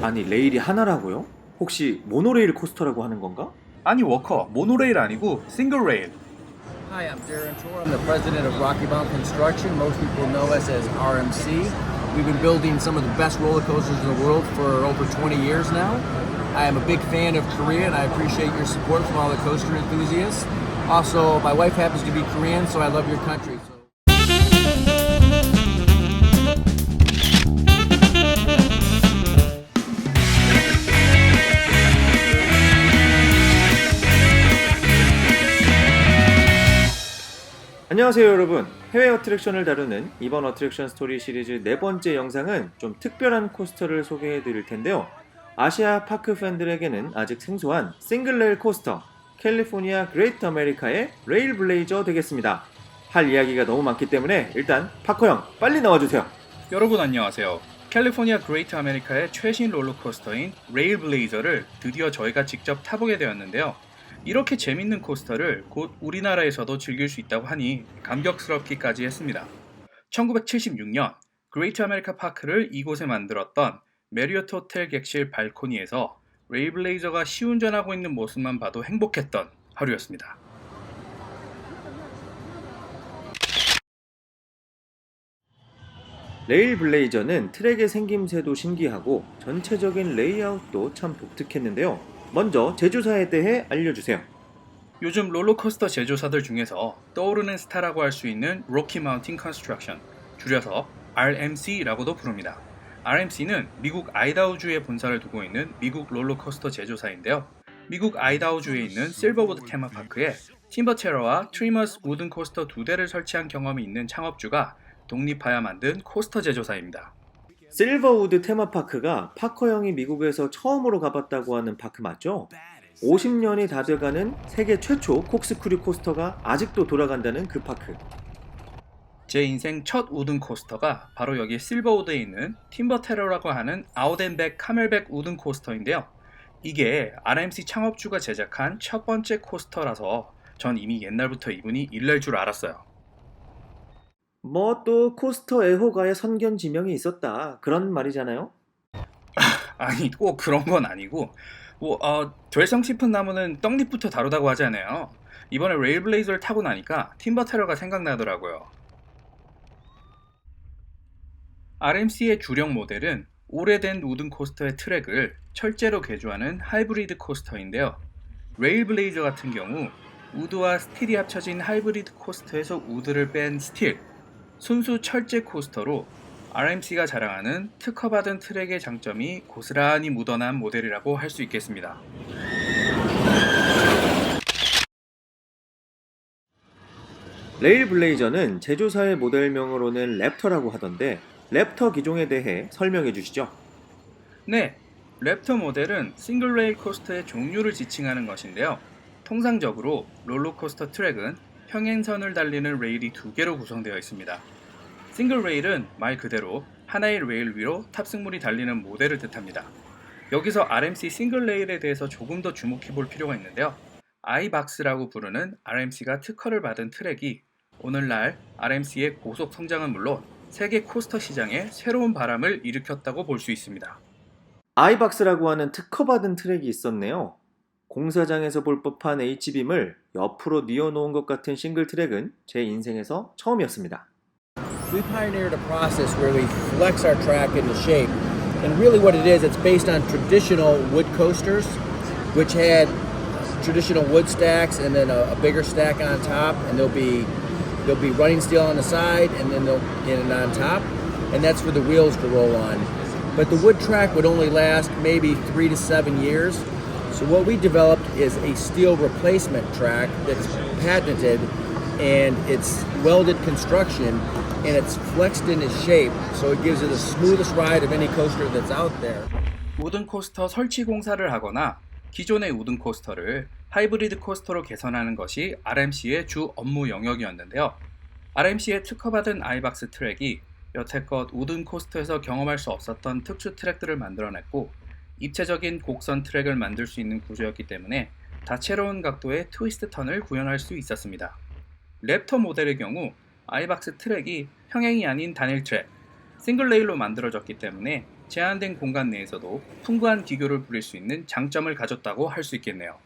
아니 레일이 하나라고요? 혹시 모노레일 코스터라고 하는 건가? 아니 워커, 모노레일 아니고 싱글레일. Hi, I'm Darren Tor. I'm the president of Rocky Mountain Construction. Most people know us as RMC. We've been building some of the best roller coasters in the world for over 20 years now. I am a big fan of Korea and I appreciate your support from all the coaster enthusiasts. Also, my wife happens to be Korean, so I love your country. 안녕하세요 여러분, 해외 어트랙션을 다루는 이번 어트랙션 스토리 시리즈 네 번째 영상은 좀 특별한 코스터를 소개해 드릴 텐데요. 아시아 파크 팬들에게는 아직 생소한 싱글레일 코스터 캘리포니아 그레이트 아메리카의 레일 블레이저 되겠습니다. 할 이야기가 너무 많기 때문에 일단 파커 형 빨리 나와주세요. 여러분 안녕하세요. 캘리포니아 그레이트 아메리카의 최신 롤러코스터인 레일 블레이저를 드디어 저희가 직접 타보게 되었는데요. 이렇게 재밌는 코스터를 곧 우리나라에서도 즐길 수 있다고 하니 감격스럽기까지 했습니다. 1976년 그레이트 아메리카 파크를 이곳에 만들었던 메리어트 호텔 객실 발코니에서 레일 블레이저가 시운전하고 있는 모습만 봐도 행복했던 하루였습니다. 레일 블레이저는 트랙의 생김새도 신기하고 전체적인 레이아웃도 참 독특했는데요. 먼저 제조사에 대해 알려주세요. 요즘 롤러코스터 제조사들 중에서 떠오르는 스타라고 할 수 있는 로키 마운틴 컨스트럭션, 줄여서 RMC라고도 부릅니다. RMC는 미국 아이다호주에 본사를 두고 있는 미국 롤러코스터 제조사인데요. 미국 아이다호주에 있는 실버우드 테마파크에 팀버 테러와 트리머스 우든 코스터 2대를 설치한 경험이 있는 창업주가 독립하여 만든 코스터 제조사입니다. 실버우드 테마파크가 파커 형이 미국에서 처음으로 가봤다고 하는 파크 맞죠? 50년이 다 돼가는 세계 최초 콕스크류 코스터가 아직도 돌아간다는 그 파크. 제 인생 첫 우든 코스터가 바로 여기 실버우드에 있는 팀버 테러라고 하는 아웃앤백 카멜백 우든 코스터인데요. 이게 RMC 창업주가 제작한 첫 번째 코스터라서 전 이미 옛날부터 이분이 일낼 줄 알았어요. 뭐 또 코스터 애호가의 선견지명이 있었다 그런 말이잖아요. 아니 꼭 그런 건 아니고 될성 싶은 나무는 떡잎부터 다루다고 하잖아요. 이번에 레일 블레이저를 타고 나니까 팀버 테러가 생각나더라고요. RMC의 주력 모델은 오래된 우든 코스터의 트랙을 철제로 개조하는 하이브리드 코스터인데요. 레일 블레이저 같은 경우 우드와 스틸이 합쳐진 하이브리드 코스터에서 우드를 뺀 스틸, 순수 철제 코스터로 RMC가 자랑하는 특허받은 트랙의 장점이 고스란히 묻어난 모델이라고 할 수 있겠습니다. 레일 블레이저는 제조사의 모델명으로는 랩터라고 하던데 랩터 기종에 대해 설명해 주시죠. 네, 랩터 모델은 싱글 레일 코스터의 종류를 지칭하는 것인데요. 통상적으로 롤러코스터 트랙은 평행선을 달리는 레일이 두 개로 구성되어 있습니다. 싱글 레일은 말 그대로 하나의 레일 위로 탑승물이 달리는 모델을 뜻합니다. 여기서 RMC 싱글 레일에 대해서 조금 더 주목해 볼 필요가 있는데요. 아이박스라고 부르는 RMC가 특허를 받은 트랙이 오늘날 RMC의 고속 성장은 물론 세계 코스터 시장에 새로운 바람을 일으켰다고 볼 수 있습니다. 아이박스라고 하는 특허받은 트랙이 있었네요. 공사장에서 볼 법한 H빔을 옆으로 뉘어놓은 것 같은 싱글 트랙은 제 인생에서 처음이었습니다. We pioneered a process where we flex our track into shape. And really what it is, it's based on traditional wood coasters, which had traditional wood stacks and then a bigger stack on top, and there'll be running steel on the side and then on top, and that's for the wheels to roll on. But the wood track would only last maybe 3 to 7 years. So what we developed is a steel replacement track that's patented, and it's welded construction, and it's flexed into shape, so it gives you the smoothest ride of any coaster that's out there. 우든 코스터 설치 공사를 하거나 기존의 우든 코스터를 하이브리드 코스터로 개선하는 것이 RMC의 주 업무 영역이었는데요. RMC의 특허받은 아이박스 트랙이 여태껏 우든 코스터에서 경험할 수 없었던 특수 트랙들을 만들어냈고 입체적인 곡선 트랙을 만들 수 있는 구조였기 때문에 다채로운 각도의 트위스트 턴을 구현할 수 있었습니다. 랩터 모델의 경우 아이박스 트랙이 평행이 아닌 단일 트랙, 싱글 레일로 만들어졌기 때문에 제한된 공간 내에서도 풍부한 기교를 부릴 수 있는 장점을 가졌다고 할 수 있겠네요.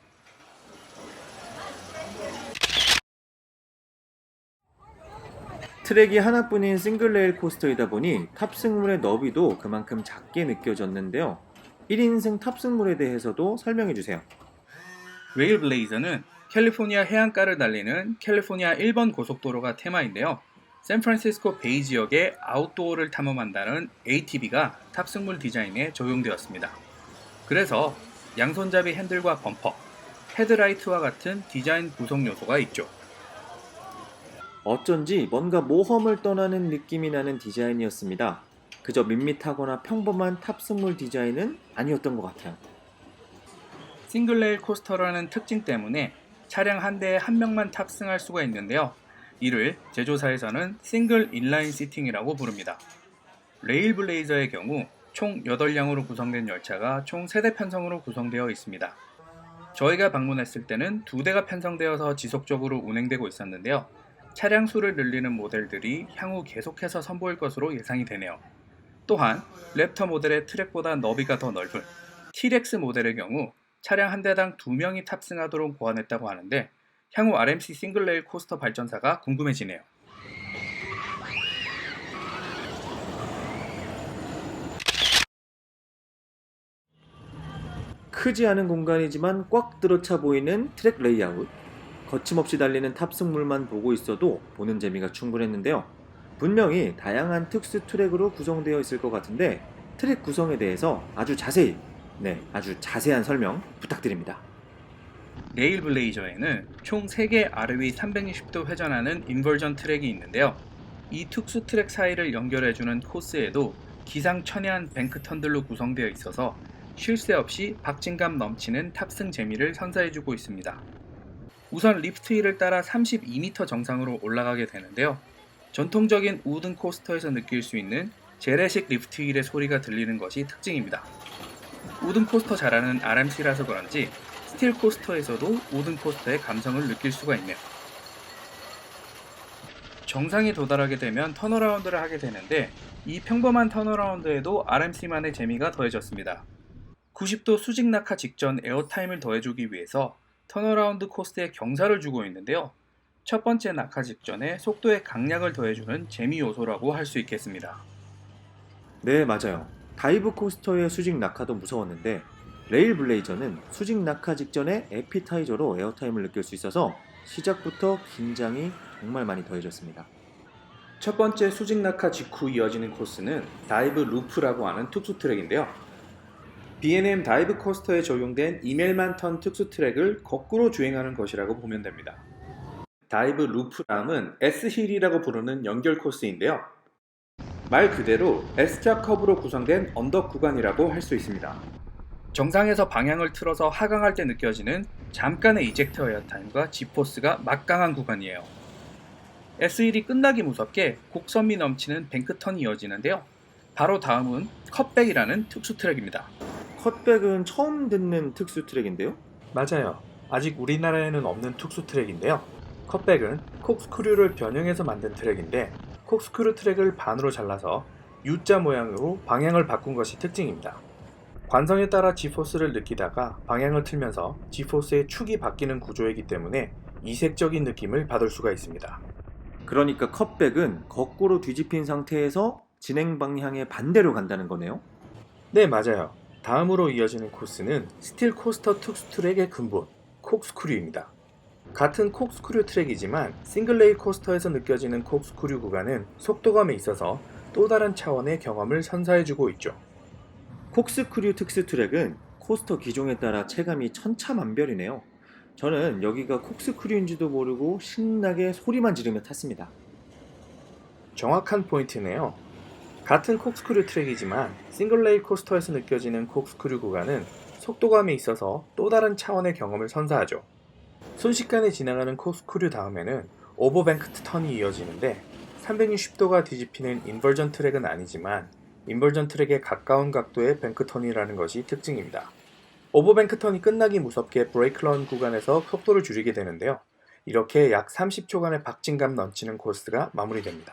트랙이 하나뿐인 싱글레일 코스터이다 보니 탑승물의 너비도 그만큼 작게 느껴졌는데요. 1인승 탑승물에 대해서도 설명해주세요. 레일블레이저는 캘리포니아 해안가를 달리는 캘리포니아 1번 고속도로가 테마인데요. 샌프란시스코 베이 지역의 아웃도어를 탐험한다는 ATV가 탑승물 디자인에 적용되었습니다. 그래서 양손잡이 핸들과 범퍼, 헤드라이트와 같은 디자인 구성 요소가 있죠. 어쩐지 뭔가 모험을 떠나는 느낌이 나는 디자인이었습니다. 그저 밋밋하거나 평범한 탑승물 디자인은 아니었던 것 같아요. 싱글레일 코스터라는 특징 때문에 차량 한 대에 한 명만 탑승할 수가 있는데요. 이를 제조사에서는 싱글 인라인 시팅이라고 부릅니다. 레일블레이저의 경우 총 8량으로 구성된 열차가 총 3대 편성으로 구성되어 있습니다. 저희가 방문했을 때는 2대가 편성되어서 지속적으로 운행되고 있었는데요. 차량 수를 늘리는 모델들이 향후 계속해서 선보일 것으로 예상이 되네요. 또한 랩터 모델의 트랙보다 너비가 더 넓은 T-Rex 모델의 경우 차량 한 대당 2명이 탑승하도록 고안했다고 하는데 향후 RMC 싱글레일 코스터 발전사가 궁금해지네요. 크지 않은 공간이지만 꽉 들어차 보이는 트랙 레이아웃. 거침없이 달리는 탑승물만 보고 있어도 보는 재미가 충분했는데요. 분명히 다양한 특수 트랙으로 구성되어 있을 것 같은데 트랙 구성에 대해서 아주 자세한 설명 부탁드립니다. 레일블레이저에는 총 3개 아래 위 360도 회전하는 인버전 트랙이 있는데요. 이 특수 트랙 사이를 연결해주는 코스에도 기상천외한 뱅크 턴들로 구성되어 있어서 쉴 새 없이 박진감 넘치는 탑승 재미를 선사해주고 있습니다. 우선 리프트 힐을 따라 32m 정상으로 올라가게 되는데요. 전통적인 우든 코스터에서 느낄 수 있는 재래식 리프트 힐의 소리가 들리는 것이 특징입니다. 우든 코스터 잘하는 RMC라서 그런지 스틸 코스터에서도 우든 코스터의 감성을 느낄 수가 있네요. 정상에 도달하게 되면 턴어라운드를 하게 되는데 이 평범한 턴어라운드에도 RMC만의 재미가 더해졌습니다. 90도 수직 낙하 직전 에어타임을 더해주기 위해서 턴어라운드 코스에 경사를 주고 있는데요. 첫 번째 낙하 직전에 속도의 강약을 더해주는 재미 요소라고 할 수 있겠습니다. 네, 맞아요. 다이브 코스터의 수직 낙하도 무서웠는데 레일 블레이저는 수직 낙하 직전에 에피타이저로 에어타임을 느낄 수 있어서 시작부터 긴장이 정말 많이 더해졌습니다. 첫 번째 수직 낙하 직후 이어지는 코스는 다이브 루프라고 하는 특수 트랙인데요. B&M 다이브 코스터에 적용된 이멜만 턴 특수 트랙을 거꾸로 주행하는 것이라고 보면 됩니다. 다이브 루프 다음은 S힐이라고 부르는 연결 코스인데요. 말 그대로 S자 커브로 구성된 언덕 구간이라고 할 수 있습니다. 정상에서 방향을 틀어서 하강할 때 느껴지는 잠깐의 이젝터 에어타임과 G포스가 막강한 구간이에요. S1이 끝나기 무섭게 곡선미 넘치는 뱅크턴이 이어지는데요. 바로 다음은 컷백이라는 특수 트랙입니다. 컷백은 처음 듣는 특수 트랙인데요. 맞아요. 아직 우리나라에는 없는 특수 트랙인데요. 컷백은 콕스크류를 변형해서 만든 트랙인데 콕스크류 트랙을 반으로 잘라서 U자 모양으로 방향을 바꾼 것이 특징입니다. 관성에 따라 G포스를 느끼다가 방향을 틀면서 G포스의 축이 바뀌는 구조이기 때문에 이색적인 느낌을 받을 수가 있습니다. 그러니까 컷백은 거꾸로 뒤집힌 상태에서 진행 방향의 반대로 간다는 거네요. 네, 맞아요. 다음으로 이어지는 코스는 스틸 코스터 특수 트랙의 근본, 콕스크류입니다. 같은 콕스크류 트랙이지만 싱글레일 코스터에서 느껴지는 콕스크류 구간은 속도감에 있어서 또 다른 차원의 경험을 선사해주고 있죠. 콕스크류 특수 트랙은 코스터 기종에 따라 체감이 천차만별이네요. 저는 여기가 콕스크류인지도 모르고 신나게 소리만 지르며 탔습니다. 정확한 포인트네요. 같은 콕스크류 트랙이지만 싱글레일 코스터에서 느껴지는 콕스크류 구간은 속도감에 있어서 또 다른 차원의 경험을 선사하죠. 순식간에 지나가는 콕스크류 다음에는 오버뱅크트 턴이 이어지는데 360도가 뒤집히는 인버전 트랙은 아니지만 인버전 트랙에 가까운 각도의 뱅크턴이라는 것이 특징입니다. 오버뱅크 턴이 끝나기 무섭게 브레이크런 구간에서 속도를 줄이게 되는데요. 이렇게 약 30초간의 박진감 넘치는 코스가 마무리됩니다.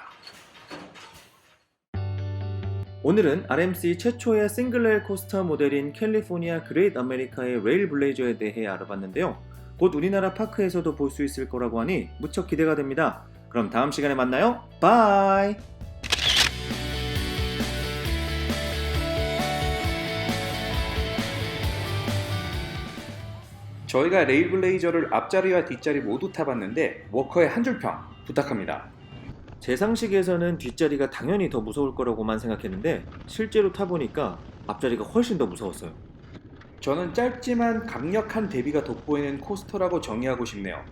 오늘은 RMC 최초의 싱글레일 코스터 모델인 캘리포니아 그레이트 아메리카의 레일 블레이저에 대해 알아봤는데요. 곧 우리나라 파크에서도 볼 수 있을 거라고 하니 무척 기대가 됩니다. 그럼 다음 시간에 만나요. 바이! 저희가 레일 블레이저를 앞자리와 뒷자리 모두 타봤는데 워커의 한 줄평 부탁합니다. 제 상식에서는 뒷자리가 당연히 더 무서울 거라고만 생각했는데 실제로 타보니까 앞자리가 훨씬 더 무서웠어요. 저는 짧지만 강력한 대비가 돋보이는 코스터라고 정의하고 싶네요.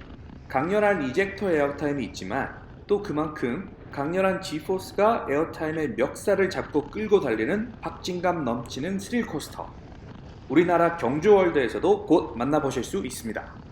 강렬한 이젝터 에어타임이 있지만 또 그만큼 강렬한 G포스가 에어타임의 멱살을 잡고 끌고 달리는 박진감 넘치는 스릴 코스터. 우리나라 경주월드에서도 곧 만나보실 수 있습니다.